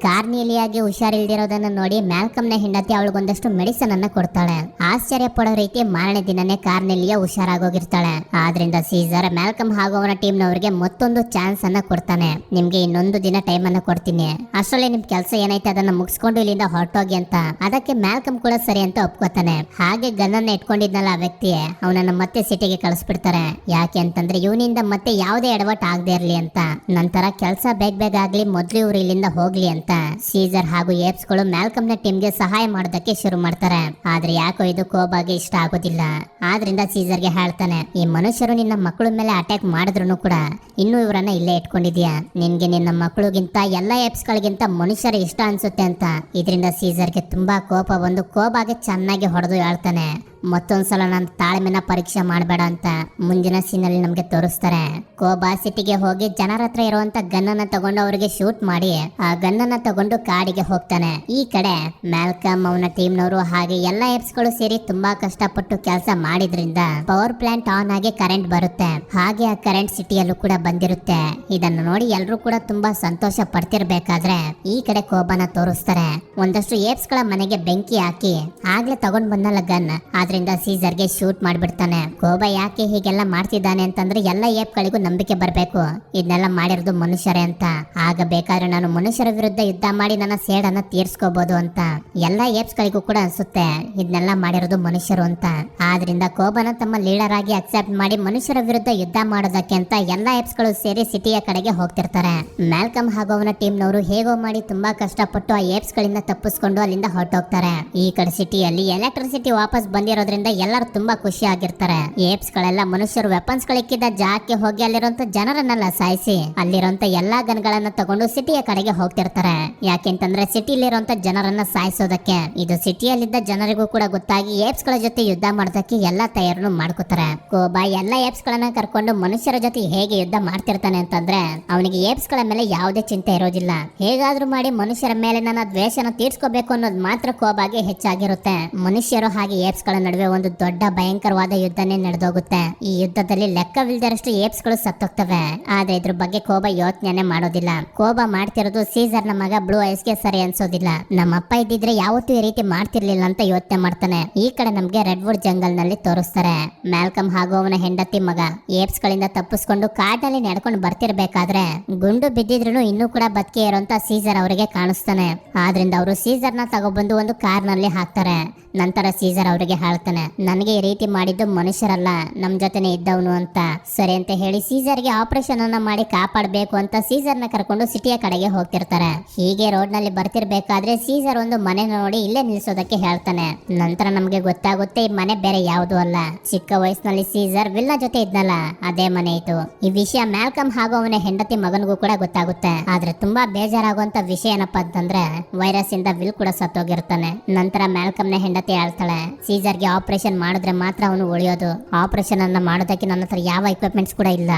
A: ಕಾರ್ನಿಲಿಯಾಗಿ ಹುಷಾರಿಲ್ದಿರೋದನ್ನ ನೋಡಿ ಮ್ಯಾಲ್ಕಮ್ ನ ಹೆಂಡತಿ ಅವಳಿಗೊಂದಷ್ಟು ಮೆಡಿಸನ್ ಅನ್ನ ಕೊಡ್ತಾಳೆ. ಆಶ್ಚರ್ಯ ಪಡೋ ರೀತಿ ಮಾರನೇ ದಿನನೇ ಕಾರ್ನಿಲಿಯ ಹುಷಾರಾಗೋಗಿರ್ತಾಳೆ. ಆದ್ರಿಂದ ಸೀಸರ್ ಮ್ಯಾಲ್ಕಮ್ ಹಾಗೂ ಅವನ ಟೀಮ್ ನವರಿಗೆ ಮತ್ತೊಂದು ಚಾನ್ಸ್ ಅನ್ನ ಕೊಡ್ತಾನೆ, ನಿಮ್ಗೆ ಇನ್ನೊಂದು ದಿನ ಟೈಮ್ ಅನ್ನ ಕೊಡ್ತೀನಿ, ಅಷ್ಟರಲ್ಲಿ ನಿಮ್ ಕೆಲಸ ಏನೈತೆ ಅದನ್ನ ಮುಗಿಸ್ಕೊಂಡು ಇಲ್ಲಿಂದ ಹೊರಟೋಗಿ ಅಂತ. ಅದಕ್ಕೆ ಮ್ಯಾಲ್ಕಮ್ ಕೂಡ ಸರಿ ಅಂತ ಒಪ್ಕೋತಾನೆ. ಹಾಗೆ ಗನ್ನನ್ನ ಇಟ್ಕೊಂಡಿದ್ನಲ್ಲ ಆ ವ್ಯಕ್ತಿ ಅವನನ್ನ ಮತ್ತೆ ಸಿಟಿಗೆ ಕಳಿಸ್ಬಿಡ್ತಾರೆ. ಯಾಕೆ ಅಂತಂದ್ರೆ ಇವನಿಂದ ಮತ್ತೆ ಯಾವುದೇ ಎಡವಟ್ ಆಗದೆ ಇರ್ಲಿ ಅಂತ. ನಂತರ ಕೆಲಸ ಬೇಗ ಆಗ್ಲಿ, ಮೊದ್ಲು ಇವ್ರು ಇಲ್ಲಿಂದ ಹೋಗ್ಲಿ ಅಂತ ಸೀಸರ್ ಹಾಗೂ ಏಪ್ಸ್ ಗಳು ಮ್ಯಾಲ್ಕಮ್ ನ ಟೀಮ್ ಗೆ ಸಹಾಯ ಮಾಡೋದಕ್ಕೆ ಶುರು ಮಾಡ್ತಾರೆ. ಆದ್ರೆ ಯಾಕೋ ಇದು ಕೋಬಾಗೆ ಇಷ್ಟ ಆಗೋದಿಲ್ಲ. ಆದ್ರಿಂದ ಸೀಸರ್ಗೆ ಹೇಳ್ತಾನೆ, ಈ ಮನುಷ್ಯರು ನಿನ್ನ ಮಕ್ಕಳ ಮೇಲೆ ಅಟ್ಯಾಕ್ ಮಾಡಿದ್ರು ಕೂಡ ಇನ್ನು ಇವರನ್ನ ಇಲ್ಲೇ ಇಟ್ಕೊಂಡಿದ್ಯಾ, ನಿನ್ಗೆ ನಿನ್ನ ಮಕ್ಕಳಿಗಿಂತ ಎಲ್ಲಾ ಏಪ್ಸ್ ಗಳಿಗಿಂತ ಮನುಷ್ಯರ ಇಷ್ಟ ಅನ್ಸುತ್ತೆ ಅಂತ. ಇದರಿಂದ ಸೀಸರ್ಗೆ ತುಂಬಾ ಕೋಪ ಬಂದು ಕೋಬಾಗೆ ಚೆನ್ನಾಗಿ ಹೊಡೆದು ಹೇಳ್ತಾನೆ, ಮತ್ತೊಂದ್ಸಲ ನನ್ನ ತಾಳ್ಮೆನ ಪರೀಕ್ಷೆ ಮಾಡಬೇಡ ಅಂತ. ಮುಂದಿನ ಸೀನಲ್ಲಿ ನಮ್ಗೆ ತೋರಿಸ್ತಾರೆ, ಕೋಬಾ ಸಿಟಿಗೆ ಹೋಗಿ ಜನರ ಹತ್ರ ಇರುವಂತ ಗನ್ನನ್ನ ತಗೊಂಡು ಅವರಿಗೆ ಶೂಟ್ ಮಾಡಿ ಆ ಗನ್ನನ್ನ ತಗೊಂಡು ಕಾಡಿಗೆ ಹೋಗ್ತಾನೆ. ಈ ಕಡೆ ಮ್ಯಾಲ್ಕಮ್ ಅವನ ಟೀಮ್ ನವರು ಹಾಗೆ ಎಲ್ಲಾ ಏಪ್ಸ್ ಗಳು ಸೇರಿ ತುಂಬಾ ಕಷ್ಟಪಟ್ಟು ಕೆಲಸ ಮಾಡಿದ್ರಿಂದ ಪವರ್ ಪ್ಲಾಂಟ್ ಆನ್ ಆಗಿ ಕರೆಂಟ್ ಬರುತ್ತೆ. ಹಾಗೆ ಆ ಕರೆಂಟ್ ಸಿಟಿಯಲ್ಲೂ ಕೂಡ ಬಂದಿರುತ್ತೆ. ಇದನ್ನು ನೋಡಿ ಎಲ್ಲರೂ ಕೂಡ ತುಂಬಾ ಸಂತೋಷ ಪಡ್ತಿರ್ಬೇಕಾದ್ರೆ ಈ ಕಡೆ ಕೋಬಾನ ತೋರಿಸ್ತಾರೆ. ಒಂದಷ್ಟು ಏಪ್ಸ್ ಗಳ ಮನೆಗೆ ಬೆಂಕಿ ಹಾಕಿ ಆಗ್ಲೇ ತಗೊಂಡ್ ಬಂದಲ್ಲ ಗನ್, ಆದ್ರಿಂದ ಸೀಸರ್ಗೆ ಶೂಟ್ ಮಾಡ್ಬಿಡ್ತಾನೆ. ಕೋಬಾ ಯಾಕೆ ಹೀಗೆಲ್ಲ ಮಾಡ್ತಿದ್ದಾನೆ ಅಂತಂದ್ರೆ ಎಲ್ಲ ಏಪ್ ಗಳಿಗೂ ನಂಬಿಕೆ ಬರ್ಬೇಕು, ಇದನ್ನೆಲ್ಲ ಮಾಡಿರೋದು ಮನುಷ್ಯರೇ ಅಂತ. ಆಗ ಬೇಕಾದ್ರೆ ನಾನು ಮನುಷ್ಯರ ವಿರುದ್ಧ ಯುದ್ಧ ಮಾಡಿ ನನ್ನ ಸೇಡನ್ನ ತೀರ್ಸ್ಕೋಬಹುದು ಅಂತ ಎಲ್ಲಾ ಏಪ್ಸ್ ಗಳಿಗೂ ಕೂಡ ಅನ್ಸುತ್ತೆ ಇದನ್ನೆಲ್ಲ ಮಾಡಿರೋದು ಮನುಷ್ಯರು ಅಂತ. ಆದ್ರಿಂದ ಕೋಬಾನ ತಮ್ಮ ಲೀಡರ್ ಆಗಿ ಅಕ್ಸೆಪ್ಟ್ ಮಾಡಿ ಮನುಷ್ಯರ ವಿರುದ್ಧ ಯುದ್ಧ ಮಾಡೋದಕ್ಕೆ ಅಂತ ಎಲ್ಲಾ ಏಪ್ಸ್ ಗಳು ಸೇರಿ ಸಿಟಿಯ ಕಡೆಗೆ ಹೋಗ್ತಿರ್ತಾರೆ. ಮ್ಯಾಲ್ಕಮ್ ಹಾಗೂ ಅವನ ಟೀಮ್ ನವರು ಹೇಗೋ ಮಾಡಿ ತುಂಬಾ ಕಷ್ಟಪಟ್ಟು ಆ ಏಪ್ಸ್ ಗಳಿಂದ ತಪ್ಪಿಸ್ಕೊಂಡು ಅಲ್ಲಿಂದ ಹೊರಟೋಗ್ತಾರೆ. ಈ ಕಡೆ ಸಿಟಿಯಲ್ಲಿ ಎಲೆಕ್ಟ್ರಿಸಿಟಿ ವಾಪಸ್ ಬಂದಿರೋದ್ರಿಂದ ಎಲ್ಲರೂ ತುಂಬಾ ಖುಷಿ ಆಗಿರ್ತಾರೆ. ಏಪ್ಸ್ ಗಳೆಲ್ಲ ಮನುಷ್ಯರು ವೆಪನ್ಸ್ ಗಳಿಕ್ಕಿದ್ದ ಜಾಗಕ್ಕೆ ಹೋಗಿ ಅಲ್ಲಿರುವಂತ ಜನರನ್ನೆಲ್ಲ ಸಾಯಿಸಿ ಅಲ್ಲಿರುವಂತ ಎಲ್ಲಾ ಗನ್ಗಳನ್ನ ತಗೊಂಡು ಸಿಟಿಯ ಕಡೆಗೆ ಹೋಗ್ತಿರ್ತಾರೆ. ಯಾಕೆಂತಂದ್ರೆ ಸಿಟಿಲಿರುವಂತ ಜನರನ್ನ ಸಾಯಿಸೋದಕ್ಕೆ. ಇದು ಸಿಟಿಯಲ್ಲಿದ್ದ ಜನರಿಗೂ ಕೂಡ ಗೊತ್ತಾಗಿ ಏಪ್ಸ್ ಗಳ ಜೊತೆ ಯುದ್ಧ ಮಾಡೋದಕ್ಕೆ ಎಲ್ಲಾ ತಯಾರನ್ನು ಮಾಡ್ಕೋತಾರೆ. ಕೋಬಾ ಎಲ್ಲಾ ಏಪ್ಸ್ ಗಳನ್ನ ಕರ್ಕೊಂಡು ಮನುಷ್ಯರ ಜೊತೆ ಹೇಗೆ ಯುದ್ಧ ಮಾಡ್ತಿರ್ತಾನೆ ಅಂತಂದ್ರೆ ಅವನಿಗೆ ಏಪ್ಸ್ ಗಳ ಮೇಲೆ ಯಾವುದೇ ಚಿಂತೆ ಇರೋದಿಲ್ಲ. ಹೇಗಾದ್ರೂ ಮಾಡಿ ಮನುಷ್ಯರ ಮೇಲೆ ನನ್ನ ದ್ವೇಷನ ತೀರ್ಸ್ಕೋಬೇಕು ಅನ್ನೋದು ಮಾತ್ರ ಕೋಬಾಗೆ ಹೆಚ್ಚಾಗಿರುತ್ತೆ. ಮನುಷ್ಯರು ಹಾಗೆ ಏಪ್ಸ್ ಗಳ ನಡುವೆ ಒಂದು ದೊಡ್ಡ ಭಯಂಕರವಾದ ಯುದ್ಧನೇ ನಡೆದೋಗುತ್ತೆ. ಈ ಯುದ್ಧದಲ್ಲಿ ಲೆಕ್ಕವಿಲ್ಲದಷ್ಟು ಏಪ್ಸ್ ಗಳು ಸತ್ತೋಗ್ತವೆ. ಆದ್ರೆ ಇದ್ರ ಬಗ್ಗೆ ಕೋಬಾ ಯೋಚನೆ ಮಾಡೋದಿಲ್ಲ. ಕೋಬಾ ಮಾಡ್ತಿರೋದು ಸೀಸರ್ ನ ಮಗ ಬ್ಲೂ ಐಸ್ ಗೆ ಸರಿ ಅನ್ಸೋದಿಲ್ಲ. ನಮ್ಮ ಅಪ್ಪ ಇದ್ದಿದ್ರೆ ಯಾವತ್ತೂ ಈ ರೀತಿ ಮಾಡ್ತಿರ್ಲಿಲ್ಲ ಅಂತ ಯೋಚನೆ ಮಾಡ್ತಾನೆ. ಈ ಕಡೆ ನಮ್ಗೆ ರೆಡ್ ವುಡ್ ಜಂಗಲ್ ನಲ್ಲಿ ತೋರಿಸ್ತಾರೆ. ಮ್ಯಾಲ್ಕಮ್ ಹಾಗೂ ಅವನ ಹೆಂಡತಿ ಮಗ ಏಪ್ಸ್ ಗಳಿಂದ ತಪ್ಪಿಸ್ಕೊಂಡು ಕಾಡಲ್ಲಿ ನಡ್ಕೊಂಡು ಬರ್ತಿರ್ಬೇಕಾದ್ರೆ ಗುಂಡು ಬಿದ್ದಿದ್ರು ಇನ್ನೂ ಕೂಡ ಬದುಕಿ ಇರುವಂತ ಸೀಸರ್ ಅವರಿಗೆ ಕಾಣಿಸ್ತಾನೆ. ಆದ್ರಿಂದ ಅವರು ಸೀಸರ್ ನ ತಗೊಬಂದು ಒಂದು ಕಾರ್ ನಲ್ಲಿ ಹಾಕ್ತಾರೆ. ನಂತರ ಸೀಸರ್ ಅವರಿಗೆ ಹೇಳ್ತಾನೆ, ನನಗೆ ಈ ರೀತಿ ಮಾಡಿದ್ದು ಮನುಷ್ಯರಲ್ಲ, ನಮ್ ಜೊತೆನೆ ಇದ್ದವನು ಅಂತ. ಸರಿ ಅಂತ ಹೇಳಿ ಸೀಸರ್ಗೆ ಆಪರೇಷನ್ ಅನ್ನ ಮಾಡಿ ಕಾಪಾಡಬೇಕು ಅಂತ ಸೀಸರ್ ನ ಕರ್ಕೊಂಡು ಸಿಟಿಯ ಕಡೆಗೆ ಹೋಗ್ತಿರ್ತಾರೆ. ಹೀಗೆ ರೋಡ್ ನಲ್ಲಿ ಬರ್ತಿರ್ಬೇಕಾದ್ರೆ ಸೀಸರ್ ಒಂದು ಮನೆ ನೋಡಿ ಇಲ್ಲೇ ನಿಲ್ಸೋದಕ್ಕೆ ಹೇಳ್ತಾನೆ. ನಂತರ ನಮ್ಗೆ ಗೊತ್ತಾಗುತ್ತೆ ಈ ಮನೆ ಬೇರೆ ಬೇರೆ ಯಾವುದು ಅಲ್ಲ, ಚಿಕ್ಕ ವಯಸ್ಸಿನಲ್ಲಿ ಸೀಸರ್ ವಿಲ್ನ ಜೊತೆ ಇದ್ನಲ್ಲ ಅದೇ ಮನೆ ಇದು. ಈ ವಿಷಯ ಮ್ಯಾಲ್ಕಮ್ ಹಾಗೂ ಅವನ ಹೆಂಡತಿ ಮಗನಿಗೂ ಕೂಡ ಗೊತ್ತಾಗುತ್ತೆ. ಆದ್ರೆ ತುಂಬಾ ಬೇಜಾರಾಗುವಂತ ವಿಷಯ ಏನಪ್ಪಾ ಅಂತಂದ್ರೆ ವೈರಸ್ ಇಂದ ವಿಲ್ ಕೂಡ ಸತ್ತೋಗಿರ್ತಾನೆ. ನಂತರ ಮ್ಯಾಲ್ಕಮ್ ನ ಹೆಂಡತಿ ಹೇಳ್ತಾಳೆ, ಸೀಸರ್ಗೆ ಆಪರೇಷನ್ ಮಾಡಿದ್ರೆ ಮಾತ್ರ ಅವನು ಉಳಿಯೋದು. ಆಪರೇಷನ್ ಅನ್ನ ಮಾಡೋದಕ್ಕೆ ನನ್ನ ಹತ್ರ ಯಾವ ಇಕ್ವಿಪ್ಮೆಂಟ್ಸ್ ಕೂಡ ಇಲ್ಲ,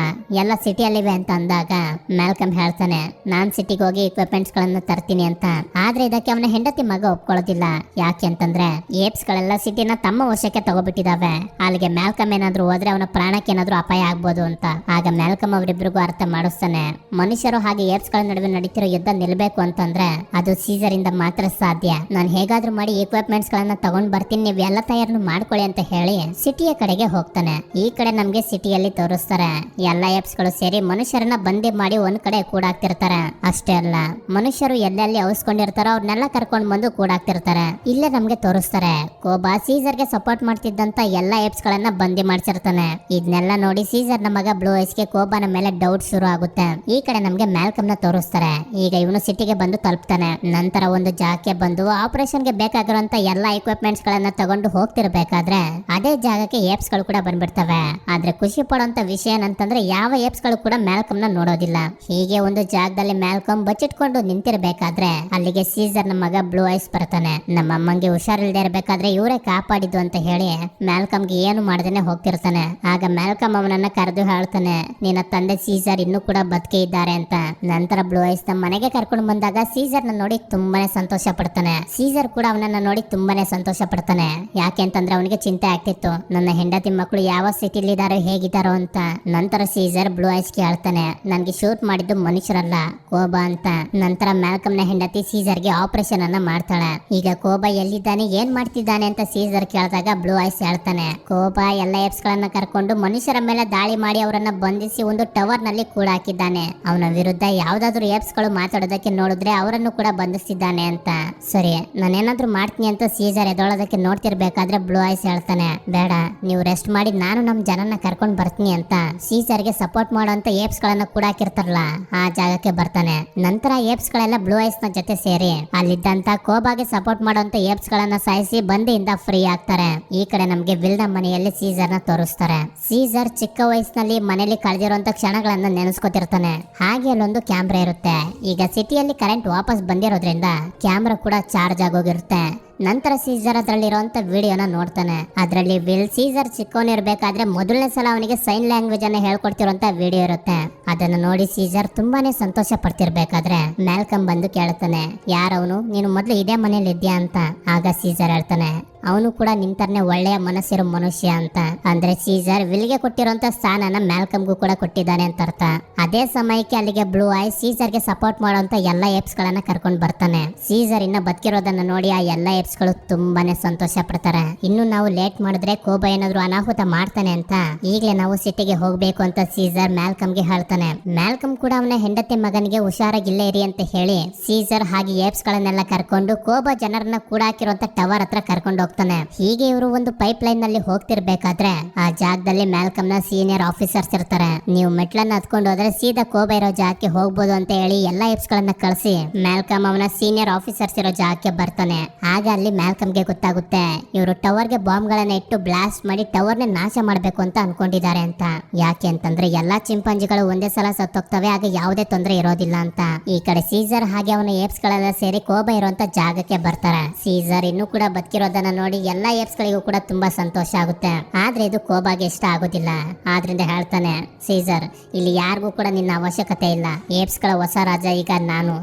A: ಎಲ್ಲ ಸಿಟಿಯಲ್ಲಿವೆ ಅಂತ ಅಂದಾಗ ಮ್ಯಾಲ್ಕಮ್ ಹೇಳ್ತಾನೆ, ನಾನ್ ಸಿಟಿಗೆ ಹೋಗಿ ಇಕ್ವಿಪ್ಮೆಂಟ್ಸ್ ಗಳನ್ನ ತರ್ತೀನಿ ಅಂತ. ಆದ್ರೆ ಇದಕ್ಕೆ ಅವನ ಹೆಂಡತಿ ಮಗ ಒಪ್ಕೊಳ್ಳೋದಿಲ್ಲ. ಯಾಕೆ ಅಂತಂದ್ರೆ ಏಪ್ಸ್ ಗಳೆಲ್ಲ ಸಿಟಿನ ತಮ್ಮ ವಶಕ್ಕೆ ತಗೋಬಿಟ್ಟಿದಾವೆ. ಅಲ್ಲಿಗೆ ಮ್ಯಾಲ್ಕಮ್ ಏನಾದ್ರು ಹೋದ್ರೆ ಅವನ ಪ್ರಾಣಕ್ಕೆ ಏನಾದ್ರು ಅಪಾಯ ಆಗ್ಬೋದು ಅಂತ. ಆಗ ಮ್ಯಾಲ್ಕಮ್ ಅವರಿಬ್ರಿಗೂ ಅರ್ಥ ಮಾಡಿಸ್ತಾನೆ, ಮನುಷ್ಯರು ಹಾಗೆ ಏಪ್ಸ್ ಗಳ ನಡುವೆ ನಡೀತಿರೋ ಯುದ್ಧ ನಿಲ್ಬೇಕು ಅಂತಂದ್ರೆ ಅದು ಸೀಸರ್ ಇಂದ ಮಾತ್ರ ಸಾಧ್ಯ. ನಾನು ಹೇಗಾದ್ರೂ ಮಾಡಿ ಇಕ್ವಿಪ್ಮೆಂಟ್ಸ್ ಗಳನ್ನ ತಗೊಂಡ್ ಬರ್ತೀನಿ, ನೀವು ಎಲ್ಲ ತಯಾರನ್ನು ಮಾಡ್ಕೊಳ್ಳಿ ಅಂತ ಹೇಳಿ ಸಿಟಿಯ ಕಡೆಗೆ ಹೋಗ್ತಾನೆ. ಈ ಕಡೆ ನಮ್ಗೆ ಸಿಟಿಯಲ್ಲಿ ತೋರಿಸ್ತಾರೆ ಎಲ್ಲ ಏಪ್ಸ್ ಗಳು ಸೇರಿ ಮನುಷ್ಯರನ್ನ ಬಂದಿ ಮಾಡಿ ಒಂದ್ ಕಡೆ ಕೂಡಾಕ್ತಿರ್ತಾರೆ. ಅಷ್ಟೇ ಅಲ್ಲ, ಮನುಷ್ಯರು ಎಲ್ಲೆಲ್ಲಿ ಅವಸ್ಕೊಂಡಿರ್ತಾರೋ ಅವ್ರನ್ನೆಲ್ಲ ಕರ್ಕೊಂಡ್ ಬಂದು ಕೂಡಾಕ್ತಿರ್ತಾರೆ. ಇಲ್ಲೇ ನಮ್ಗೆ ತೋರಿಸ್ತಾರೆ ಕೋಬಾ ಸೀಸರ್ಗೆ ಸಪೋರ್ಟ್ ಮಾಡ್ತಿದ್ದಂತ ಎಲ್ಲ ಏಪ್ಸ್ ಗಳನ್ನ ಬಂದಿ ಮಾಡ್ಸಿರ್ತಾನೆ. ಇದನ್ನೆಲ್ಲ ನೋಡಿ ಸೀಸರ್ ನ ಮಗ ಬ್ಲೂ ಐಸ್ ಗೆ ಕೋಬಾನ ಮೇಲೆ ಡೌಟ್ ಶುರು ಆಗುತ್ತೆ. ಈ ಕಡೆ ನಮ್ಗೆ ಮ್ಯಾಲ್ಕಮ್ ನ ತೋರಿಸ್ತಾರೆ. ಈಗ ಇವನು ಸಿಟಿಗೆ ಬಂದು ತಲುಪ್ತಾನೆ. ನಂತರ ಒಂದು ಜಾಗಕ್ಕೆ ಬಂದು ಆಪರೇಷನ್ ಗೆ ಬೇಕಾಗಿರುವಂತ ಎಲ್ಲಾ ಇಕ್ವಿಪ್ಮೆಂಟ್ಸ್ ಗಳನ್ನ ತಗೊಂಡು ಹೋಗ್ತಿರ್ಬೇಕಾದ್ರೆ ಅದೇ ಜಾಗಕ್ಕೆ ಏಪ್ಸ್ ಗಳು ಕೂಡ ಬಂದ್ಬಿಡ್ತವೆ. ಆದ್ರೆ ಖುಷಿ ಪಡುವಂತ ವಿಷಯ ಏನಂತಂದ್ರೆ ಯಾವ ಏಪ್ಸ್ ಗಳು ಕೂಡ ಮ್ಯಾಲ್ಕಮ್ ನ ನೋಡೋದಿಲ್ಲ. ಹೀಗೆ ಒಂದು ಜಾಗದಲ್ಲಿ ಮ್ಯಾಲ್ಕಮ್ ಬಚ್ಚಿಟ್ಕೊಂಡು ನಿಂತಿರ್ಬೇಕಾದ್ರೆ ಅಲ್ಲಿಗೆ ಸೀಸರ್ ನ ಮಗ ಬ್ಲೂ ಐಸ್ ಬರ್ತಾನೆ. ನಮ್ಮ ಅಮ್ಮಂಗೆ ಹುಷಾರಿಲ್ದೇ ಇರ್ಬೇಕಾದ್ರೆ ಇವರೇ ಕಾಪಾಡಿದ್ದು ಅಂತ ಹೇಳಿ ಮ್ಯಾಲ್ಕಮ್ಗೆ ಏನು ಮಾಡದೇನೆ ಹೋಗ್ತಿರ್ತಾನೆ. ಆಗ ಮ್ಯಾಲ್ಕಮ್ ಅವನನ್ನ ಕರೆದು ಹೇಳ್ತಾನೆ, ನಿನ್ನ ತಂದೆ ಸೀಸರ್ ಇನ್ನೂ ಕೂಡ ಬದುಕೇ ಇದ್ದಾರೆ ಅಂತ. ನಂತರ ಬ್ಲೂ ಐಸ್ ನ ಮನೆಗೆ ಕರ್ಕೊಂಡು ಬಂದಾಗ ಸೀಸರ್ ನ ನೋಡಿ ತುಂಬಾನೇ ಸಂತೋಷ ಪಡ್ತಾನೆ. ಸೀಸರ್ ಕೂಡ ಅವನನ್ನ ನೋಡಿ ತುಂಬಾನೇ ಸಂತೋಷ ಪಡ್ತಾನೆ. ಯಾಕೆ ಅಂತಂದ್ರೆ ಅವನಿಗೆ ಚಿಂತೆ ಆಗ್ತಿತ್ತು, ನನ್ನ ಹೆಂಡತಿ ಮಕ್ಕಳು ಯಾವ ಸಿಟಿಲಿ ಇದಾರೋ ಹೇಗಿದ್ದಾರೋ ಅಂತ. ನಂತರ ಸೀಸರ್ ಬ್ಲೂ ಐಸ್ ಗೆ ಹೇಳ್ತಾನೆ, ನನ್ಗೆ ಶೂಟ್ ಮಾಡಿದ್ದು ಮನುಷ್ಯರಲ್ಲ ಕೋಬಾ ಅಂತ. ನಂತರ ಮ್ಯಾಲ್ಕಮ್ ನ ಹೆಂಡತಿ ಸೀಸರ್ ಗೆ ಆಪರೇಷನ್ ಅನ್ನ ಮಾಡ್ತಾಳೆ. ಈಗ ಕೋಬಾ ಎಲ್ಲಿದ್ದಾನೆ, ಏನ್ ಮಾಡ್ತಿದ್ದಾನೆ ಅಂತ ಸೀಸರ್ ಕೇಳಿದಾಗ ಬ್ಲೂ ಐಸ್ ಹೇಳ್ತಾನೆ, ಕೋಬಾ ಎಲ್ಲ ಏಪ್ಸ್ ಗಳನ್ನ ಕರ್ಕೊಂಡು ಮನುಷ್ಯರ ಮೇಲೆ ದಾಳಿ ಮಾಡಿ ಅವರನ್ನ ಬಂಧಿಸಿ ಒಂದು ಟವರ್ ನಲ್ಲಿ ಕೂಡ ಹಾಕಿದ್ದಾನೆ. ಅವನ ವಿರುದ್ಧ ಯಾವ್ದಾದ್ರು ಏಪ್ಸ್ ಗಳು ಮಾತಾಡೋದಕ್ಕೆ ನೋಡಿದ್ರೆ ಅವರನ್ನು ಕೂಡ ಬಂಧಿಸಿದ್ದಾನೆ ಅಂತ. ಸರಿ, ನಾನೇನಾದ್ರೂ ಮಾಡ್ತೀನಿ ಅಂತ ಸೀಸರ್ ಎದೊಳೋದಕ್ಕೆ ನೋಡ್ತಿರ್ಬೇಕಾದ್ರೆ ಬ್ಲೂ ಐಸ್ ಹೇಳ್ತಾನೆ, ಬೇಡ, ನೀವು ರೆಸ್ಟ್ ಮಾಡಿ ನಾನು ನಮ್ ಜನನ ಕರ್ಕೊಂಡ್ ಬರ್ತೀನಿ ಅಂತ ಸೀಸರ್ ಗೆ ಸಪೋರ್ಟ್ ಮಾಡುವಂತ ಏಪ್ಸ್ ಗಳನ್ನ ಕೂಡ ಹಾಕಿರ್ತಾರಲ್ಲ ಆ ಜಾಗಕ್ಕೆ ಬರ್ತಾನೆ. ನಂತರ ಏಪ್ಸ್ ಗಳೆಲ್ಲ ಬ್ಲೂ ಐಸ್ ನ ಜೊತೆ ಸೇರಿ ಅಲ್ಲಿದ್ದಂತ ಕೋಬಾಗೆ ಸಪೋರ್ಟ್ ಮಾಡುವಂತ ಏಪ್ಸ್ ಗಳನ್ನ ಸಾಯಿಸಿ ಬಂದಿಯಿಂದ ಫ್ರೀ ಆಗ್ತಾರೆ. ಈ ಕಡೆ ನಮ್ಗೆ ವಿಲ್ ನ ಮನೆಯಲ್ಲಿ ಸೀಸರ್ ನ ತೋರಿಸ್ತಾರೆ. ಸೀಸರ್ ಚಿಕ್ಕ ವಯಸ್ಸಿನಲ್ಲಿ ಮನೆಯಲ್ಲಿ ಕಳೆದಿರುವಂತ ಕ್ಷಣಗಳನ್ನ ನೆನೆಸ್ಕೊತಿರ್ತಾನೆ. ಹಾಗೆ ಅಲ್ಲೊಂದು ಕ್ಯಾಮ್ರಾ ಇರುತ್ತೆ. ಈಗ ಸಿಟಿಯಲ್ಲಿ ಕರೆಂಟ್ ವಾಪಸ್ ಬಂದಿರೋದ್ರಿಂದ ಕ್ಯಾಮ್ರಾ ಕೂಡ ಚಾರ್ಜ್ ಆಗೋಗಿರುತ್ತೆ. ನಂತರ ಸೀಸರ್ ಅದರಲ್ಲಿರುವಂತ ವಿಡಿಯೋನ ನೋಡ್ತಾನೆ. ಅದರಲ್ಲಿ ವಿಲ್ ಸೀಸರ್ ಚಿಕ್ಕವನಿರ್ಬೇಕಾದ್ರೆ ಮೊದಲನೇ ಸಲ ಅವನಿಗೆ ಸೈನ್ ಲ್ಯಾಂಗ್ವೇಜ್ ಅನ್ನ ಹೇಳ್ಕೊಡ್ತಿರುವಂತ ವಿಡಿಯೋ ಇರುತ್ತೆ. ಅದನ್ನು ನೋಡಿ ಸೀಸರ್ ತುಂಬಾನೇ ಸಂತೋಷ ಪಡ್ತಿರ್ಬೇಕಾದ್ರೆ ಮ್ಯಾಲ್ಕಮ್ ಬಂದು ಕೇಳ್ತಾನೆ, ಯಾರವನು, ನೀನು ಮೊದಲು ಇದೇ ಮನೇಲಿ ಇದ್ಯಾ ಅಂತ. ಆಗ ಸೀಸರ್ ಹೇಳ್ತಾನೆ, ಅವನು ಕೂಡ ನಿಂತರ್ನೆ ಒಳ್ಳೆಯ ಮನಸ್ಸಿರೋ ಮನುಷ್ಯ ಅಂತ. ಅಂದ್ರೆ ಸೀಸರ್ ವಿಲ್ಗೆ ಕೊಟ್ಟಿರುವಂತ ಸ್ಥಾನನ ಮ್ಯಾಲ್ಕಮ್ಗೂ ಕೂಡ ಕೊಟ್ಟಿದ್ದಾನೆ ಅಂತ ಅರ್ಥ. ಅದೇ ಸಮಯಕ್ಕೆ ಅಲ್ಲಿಗೆ ಬ್ಲೂ ಐ ಸೀಸರ್ಗೆ ಸಪೋರ್ಟ್ ಮಾಡುವಂತ ಎಲ್ಲಾ ಏಪ್ಸ್ ಗಳನ್ನ ಕರ್ಕೊಂಡು ಬರ್ತಾನೆ. ಸೀಸರ್ ಇನ್ನ ಬದುಕಿರೋದನ್ನ ನೋಡಿ ಆ ಎಲ್ಲಾ ಏಪ್ಸ್ ಗಳು ತುಂಬಾನೇ ಸಂತೋಷ ಪಡ್ತಾರೆ. ಇನ್ನು ನಾವು ಲೇಟ್ ಮಾಡಿದ್ರೆ ಕೋಬಾ ಏನಾದ್ರು ಅನಾಹುತ ಮಾಡ್ತಾನೆ ಅಂತ ಈಗಲೇ ನಾವು ಸಿಟಿಗೆ ಹೋಗ್ಬೇಕು ಅಂತ ಸೀಸರ್ ಮ್ಯಾಲ್ಕಮ್ಗೆ ಹೇಳ್ತಾನೆ. ಮ್ಯಾಲ್ಕಮ್ ಕೂಡ ಅವನ ಹೆಂಡತಿ ಮಗನಿಗೆ ಹುಷಾರಾಗಿಲ್ಲೇ ಇರಿ ಅಂತ ಹೇಳಿ ಸೀಸರ್ ಹಾಗೆ ಏಪ್ಸ್ ಗಳನ್ನೆಲ್ಲ ಕರ್ಕೊಂಡು ಕೋಬಾ ಜನರನ್ನ ಕೂಡ ಹಾಕಿರುವಂತ ಟವರ್ ಹತ್ರ ಕರ್ಕೊಂಡು ಹೋಗ್ತಾನೆ. ಹೀಗೆ ಇವರು ಒಂದು ಪೈಪ್ ಲೈನ್ ನಲ್ಲಿ ಹೋಗ್ತಿರ್ಬೇಕಾದ್ರೆ ಆ ಜಾಗದಲ್ಲಿ ಮ್ಯಾಲ್ಕಮ್ ನ ಸೀನಿಯರ್ ಆಫೀಸರ್ಸ್ ಇರ್ತಾರೆ. ನೀವು ಮೆಟ್ಲನ್ನ ಹತ್ಕೊಂಡು ಹೋದ್ರೆ ಸೀದಾ ಕೋಬಾ ಇರೋ ಜಾಗಕ್ಕೆ ಹೋಗ್ಬೋದು ಅಂತ ಹೇಳಿ ಎಲ್ಲಾ ಏಪ್ಸ್ ಗಳನ್ನ ಕಳಿಸಿ ಮ್ಯಾಲ್ಕಮ್ ಅವನ ಸೀನಿಯರ್ ಆಫೀಸರ್ಸ್ ಇರೋ ಜಾಗಕ್ಕೆ ಬರ್ತಾನೆ. ಆಗ ಅಲ್ಲಿ ಮ್ಯಾಲ್ಕಮ್ಗೆ ಗೊತ್ತಾಗುತ್ತೆ ಇವರು ಟವರ್ ಗೆ ಬಾಂಬ್ ಗಳನ್ನ ಇಟ್ಟು ಬ್ಲಾಸ್ಟ್ ಮಾಡಿ ಟವರ್ ನ ನಾಶ ಮಾಡ್ಬೇಕು ಅಂತ ಅನ್ಕೊಂಡಿದ್ದಾರೆ ಅಂತ. ಯಾಕೆ ಅಂತಂದ್ರೆ ಎಲ್ಲಾ ಚಿಂಪಾಂಜಿಗಳು ಒಂದೇ ಸಲ ಸತ್ತೋಗ್ತವೆ, ಆಗ ಯಾವುದೇ ತೊಂದರೆ ಇರೋದಿಲ್ಲ ಅಂತ. ಈ ಕಡೆ ಸೀಸರ್ ಹಾಗೆ ಅವನ ಏಪ್ಸ್ ಗಳೆಲ್ಲ ಸೇರಿ ಕೋಬಾ ಇರುವಂತ ಜಾಗಕ್ಕೆ ಬರ್ತಾರೆ. ಸೀಸರ್ ಇನ್ನೂ ಕೂಡ ಬದುಕಿರೋದನ್ನ ನೋಡಿ ಎಲ್ಲಾ ಏಪ್ಸ್ ಗಳಿಗೂ ಕೂಡ ತುಂಬಾ ಸಂತೋಷ ಆಗುತ್ತೆ. ಆದ್ರೆ ಇದು ಕೋಬಾಗೆ ಇಷ್ಟ ಆಗೋದಿಲ್ಲ. ಆದ್ರಿಂದ ಹೇಳ್ತಾನೆ, ಸೀಸರ್, ಇಲ್ಲಿ ಯಾರಿಗೂ ಕೂಡ ನಿನ್ನ ಅವಶ್ಯಕತೆ ಇಲ್ಲ. ಏಪ್ಸ್ ಗಳ ಹೊಸ ರಾಜ ಈಗ ನಾನು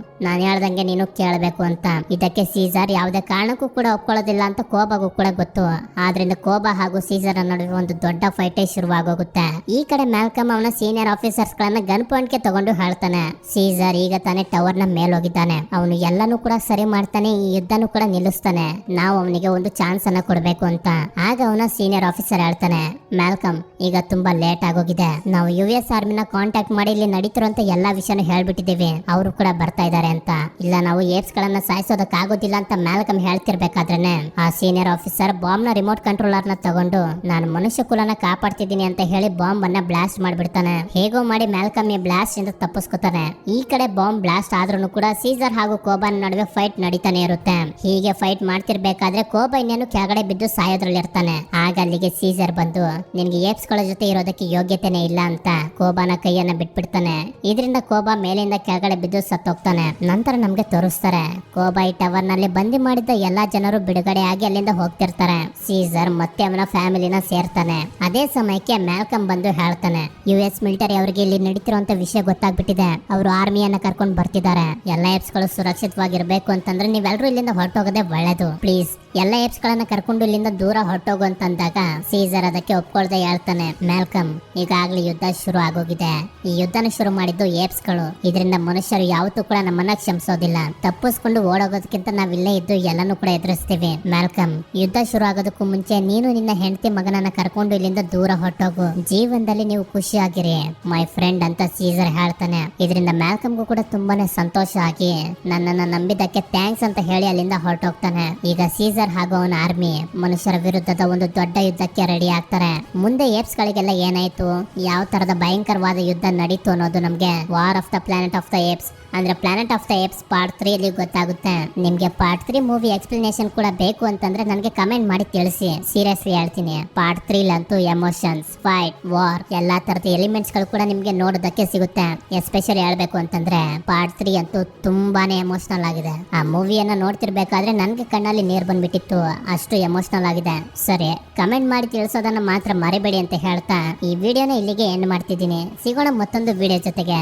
A: ಹೇಳ್ದಂಗೆ ನೀನು ಕೇಳಬೇಕು ಅಂತ. ಇದಕ್ಕೆ ಸೀಸರ್ ಯಾವುದೇ ಕಾರಣಕ್ಕೂ ಕೂಡ ಒಪ್ಕೊಳ್ಳೋದಿಲ್ಲ ಅಂತ ಕೋಬಾಗೂ ಕೂಡ ಗೊತ್ತು. ಆದ್ರಿಂದ ಕೋಬಾ ಹಾಗೂ ಸೀಸರ್ ನಡುವೆ ಒಂದು ದೊಡ್ಡ ಫೈಟೇ ಶುರುವಾಗೋಗುತ್ತೆ. ಈ ಕಡೆ ಮ್ಯಾಲ್ಕಮ್ ಅವನ ಸೀನಿಯರ್ ಆಫೀಸರ್ಸ್ ಗಳನ್ನ ಗನ್ ಪಾಯಿಂಟ್ ಗೆ ತಗೊಂಡು ಹೇಳ್ತಾನೆ, ಸೀಸರ್ ಈಗ ತಾನೇ ಟವರ್ ನ ಮೇಲೆ ಹೋಗಿದ್ದಾನೆ, ಅವನು ಎಲ್ಲಾನು ಕೂಡ ಸರಿ ಮಾಡ್ತಾನೆ, ಈ ಯುದ್ಧನೂ ಕೂಡ ನಿಲ್ಲಿಸ್ತಾನೆ, ನಾವು ಅವನಿಗೆ ಒಂದು ಚಾನ್ಸ್ ಅನ್ನ ಕೊಡ್ಬೇಕು ಅಂತ. ಆಗ ಅವನ ಸೀನಿಯರ್ ಆಫೀಸರ್ ಹೇಳ್ತಾನೆ, ಮ್ಯಾಲ್ಕಮ್ ಈಗ ತುಂಬಾ ಲೇಟ್ ಆಗೋಗಿದೆ, ನಾವು US ಆರ್ಮಿನ ಕಾಂಟ್ಯಾಕ್ಟ್ ಮಾಡಿ ಇಲ್ಲಿ ನಡೀತಿರುವಂತ ಎಲ್ಲಾ ವಿಷಯನ ಹೇಳ್ಬಿಟ್ಟಿದ್ದೀವಿ, ಅವರು ಕೂಡ ಬರ್ತಾ ಇದ್ದಾರೆ ಅಂತ. ಇಲ್ಲ, ನಾವು ಏಪ್ಸ್ ಗಳನ್ನ ಸಾಯಿಸೋದಕ್ಕಾಗೋದಿಲ್ಲ ಅಂತ ಮ್ಯಾಲ್ಕಮ್ ಹೇಳ್ತಿರ್ಬೇಕಾದ್ರೇನೆ ಆ ಸೀನಿಯರ್ ಆಫೀಸರ್ ಬಾಂಬ್ ನ ರಿಮೋಟ್ ಕಂಟ್ರೋಲರ್ ನ ತಗೊಂಡು ನಾನು ಮನುಷ್ಯ ಕುಲನ ಕಾಪಾಡ್ತಿದ್ದೀನಿ ಅಂತ ಹೇಳಿ ಬಾಂಬ್ ಅನ್ನ ಬ್ಲಾಸ್ಟ್ ಮಾಡ್ಬಿಡ್ತಾನೆ. ಹೇಗೋ ಮಾಡಿ ಮ್ಯಾಲ್ಕಮ್ ಈ ಬ್ಲಾಸ್ಟ್ ಇಂದ ತಪ್ಪಿಸ್ಕೊತಾನೆ. ಈ ಕಡೆ ಬಾಂಬ್ ಬ್ಲಾಸ್ಟ್ ಆದ್ರೂ ಕೂಡ ಸೀಸರ್ ಹಾಗೂ ಕೋಬಾನ್ ನಡುವೆ ಫೈಟ್ ನಡೀತಾನೆ ಇರುತ್ತೆ. ಹೀಗೆ ಫೈಟ್ ಮಾಡ್ತಿರ್ಬೇಕಾದ್ರೆ ಕೋಬಾ ಆರ್ಮಿಯನ್ನು ಕೆಳಗಡೆ ಬಿದ್ದು ಸಾಯೋದ್ರಲ್ಲಿ ಇರ್ತಾನೆ. ಆಗ ಅಲ್ಲಿಗೆ ಸೀಸರ್ ಬಂದು ನಿನ್ಗೆ ಏಪ್ಸ್ ಗಳ ಜೊತೆ ಇರೋದಕ್ಕೆ ಯೋಗ್ಯತೆನೆ ಇಲ್ಲ ಅಂತ ಕೋಬಾನ ಕೈಯನ್ನ ಬಿಟ್ಬಿಡ್ತಾನೆ. ಇದರಿಂದ ಕೋಬಾ ಮೇಲಿಂದ ಕೆಳಗಡೆ ಬಿದ್ದು ಸತ್ತೋಗ್ತಾನೆ. ನಂತರ ನಮ್ಗೆ ತೋರಿಸ್ತಾರೆ ಕೋಬಾ ಈ ಟವರ್ ನಲ್ಲಿ ಬಂದಿ ಮಾಡಿದ್ದ ಎಲ್ಲಾ ಜನರು ಬಿಡುಗಡೆ ಆಗಿ ಅಲ್ಲಿಂದ ಹೋಗ್ತಿರ್ತಾರೆ. ಸೀಸರ್ ಮತ್ತೆ ಅವನ ಫ್ಯಾಮಿಲಿನ ಸೇರ್ತಾನೆ. ಅದೇ ಸಮಯಕ್ಕೆ ಮ್ಯಾಲ್ಕಮ್ ಬಂದು ಹೇಳ್ತಾನೆ US ಮಿಲಿಟರಿ ಅವರಿಗೆ ಇಲ್ಲಿ ನಡೀತಿರುವಂತ ವಿಷಯ ಗೊತ್ತಾಗ್ಬಿಟ್ಟಿದೆ. ಅವರು ಆರ್ಮಿಯನ್ನ ಕರ್ಕೊಂಡು ಬರ್ತಿದ್ದಾರೆ. ಎಲ್ಲ ಏಪ್ಸ್ ಗಳು ಸುರಕ್ಷಿತವಾಗಿರ್ಬೇಕು ಅಂತಂದ್ರೆ ನೀವೆಲ್ಲರೂ ಇಲ್ಲಿಂದ ಹೊರಟೋಗೋದೇ ಒಳ್ಳೇದು. ಪ್ಲೀಸ್ ಎಲ್ಲ ಏಪ್ಸ್ ಗಳನ್ನ ಕರ್ಕೊಂಡು ಇಲ್ಲಿಂದ ದೂರ ಹೊರಟೋಗು ಅಂತಂದಾಗ ಸೀಸರ್ ಅದಕ್ಕೆ ಒಪ್ಕೊಳ್ದೆ ಹೇಳ್ತಾನೆ ಮ್ಯಾಲ್ಕಮ್ ಈಗಾಗ್ಲೇ ಯುದ್ಧ ಶುರು ಆಗೋಗಿದೆ. ಈ ಯುದ್ಧನ ಶುರು ಮಾಡಿದ್ದು ಏಪ್ಸ್ ಗಳು. ಇದರಿಂದ ಮನುಷ್ಯರು ಯಾವತ್ತೂ ಕೂಡ ನಮ್ಮನ್ನ ಕ್ಷಮಿಸೋದಿಲ್ಲ. ತಪ್ಪಿಸ್ಕೊಂಡು ಓಡೋಗೋದಕ್ಕಿಂತ ನಾವಿಲ್ಲೇ ಇದ್ದು ಎಲ್ಲಾನು ಕೂಡ ಎದುರಿಸ್ತೀವಿ. ಮ್ಯಾಲ್ಕಮ್ ಯುದ್ಧ ಶುರು ಆಗೋದಕ್ಕೂ ಮುಂಚೆ ನೀನು ನಿನ್ನ ಹೆಂಡತಿ ಮಗನನ್ನ ಕರ್ಕೊಂಡು ಇಲ್ಲಿಂದ ದೂರ ಹೊರಟೋಗು. ಜೀವನದಲ್ಲಿ ನೀವು ಖುಷಿಯಾಗಿರಿ ಮೈ ಫ್ರೆಂಡ್ ಅಂತ ಸೀಸರ್ ಹೇಳ್ತಾನೆ. ಇದರಿಂದ ಮ್ಯಾಲ್ಕಮ್ಗೂ ಕೂಡ ತುಂಬಾನೇ ಸಂತೋಷ ಆಗಿ ನನ್ನನ್ನ ನಂಬಿದ್ದಕ್ಕೆ ಥ್ಯಾಂಕ್ಸ್ ಅಂತ ಹೇಳಿ ಅಲ್ಲಿಂದ ಹೊರಟೋಗ್ತಾನೆ. ಈಗ ಸೀಸರ್ ಹಾಗೂ ಅವನ ಆರ್ಮಿ ಮನುಷ್ಯರ ವಿರುದ್ಧದ ಒಂದು ದೊಡ್ಡ ಯುದ್ಧಕ್ಕೆ ರೆಡಿ ಆಗ್ತಾರೆ. ಮುಂದೆ ಏಪ್ಸ್ ಗಳಿಗೆಲ್ಲ ಏನಾಯ್ತು, ಯಾವ ತರದ ಭಯಂಕರವಾದ ಯುದ್ಧ ನಡೀತು ಅನ್ನೋದು ನಮ್ಗೆ War of the Planet of the Apes ಅಂದ್ರೆ Planet of the Apes part 3 ಅಲ್ಲಿ ಗೊತ್ತಾಗುತ್ತೆ. ನಿಮ್ಗೆ ಪಾರ್ಟ್ 3 ಮೂವಿ ಎಕ್ಸ್ಪ್ಲನೇಷನ್ ಕೂಡ ಬೇಕು ಅಂತಂದ್ರೆ ನನಗೆ ಕಮೆಂಟ್ ಮಾಡಿ ತಿಳಿಸಿ. ಸೀರಿಯಸ್ಲಿ ಹೇಳ್ತೀನಿ, ಪಾರ್ಟ್ 3 ಅಂತೂ ಎಮೋಷನ್ಸ್, ಫೈಟ್, ವಾರ್ ಎಲ್ಲಾ ತರದ ಎಲಿಮೆಂಟ್ಸ್ ಗಳು ಕೂಡ ನಿಮ್ಗೆ ನೋಡೋದಕ್ಕೆ ಸಿಗುತ್ತೆ. ಎಸ್ಪೆಷಲಿ ಹೇಳ್ಬೇಕು ಅಂತಂದ್ರೆ ಪಾರ್ಟ್ 3 ಅಂತೂ ತುಂಬಾನೇ ಎಮೋಷನಲ್ ಆಗಿದೆ. ಆ ಮೂವಿಯನ್ನ ನೋಡ್ತಿರ್ಬೇಕಾದ್ರೆ ನನ್ಗೆ ಕಣ್ಣಲ್ಲಿ ನೀರ್ ಬಂದ್ಬಿಟ್ಟಿತ್ತು, ಅಷ್ಟು ಎಮೋಷನಲ್ ಆಗಿದೆ. ಸರಿ, ಕಮೆಂಟ್ ಮಾಡಿ ತಿಳಿಸೋದನ್ನ ಮಾತ್ರ ಮರಿಬೇಡಿ ಅಂತ ಹೇಳ್ತಾ ಈ ವಿಡಿಯೋನ ಇಲ್ಲಿಗೆ ಎಂಡ್ ಮಾಡ್ತಿದ್ದೀನಿ. ಸಿಗೋಣ ಮತ್ತೊಂದು ವಿಡಿಯೋ ಜೊತೆಗೆ.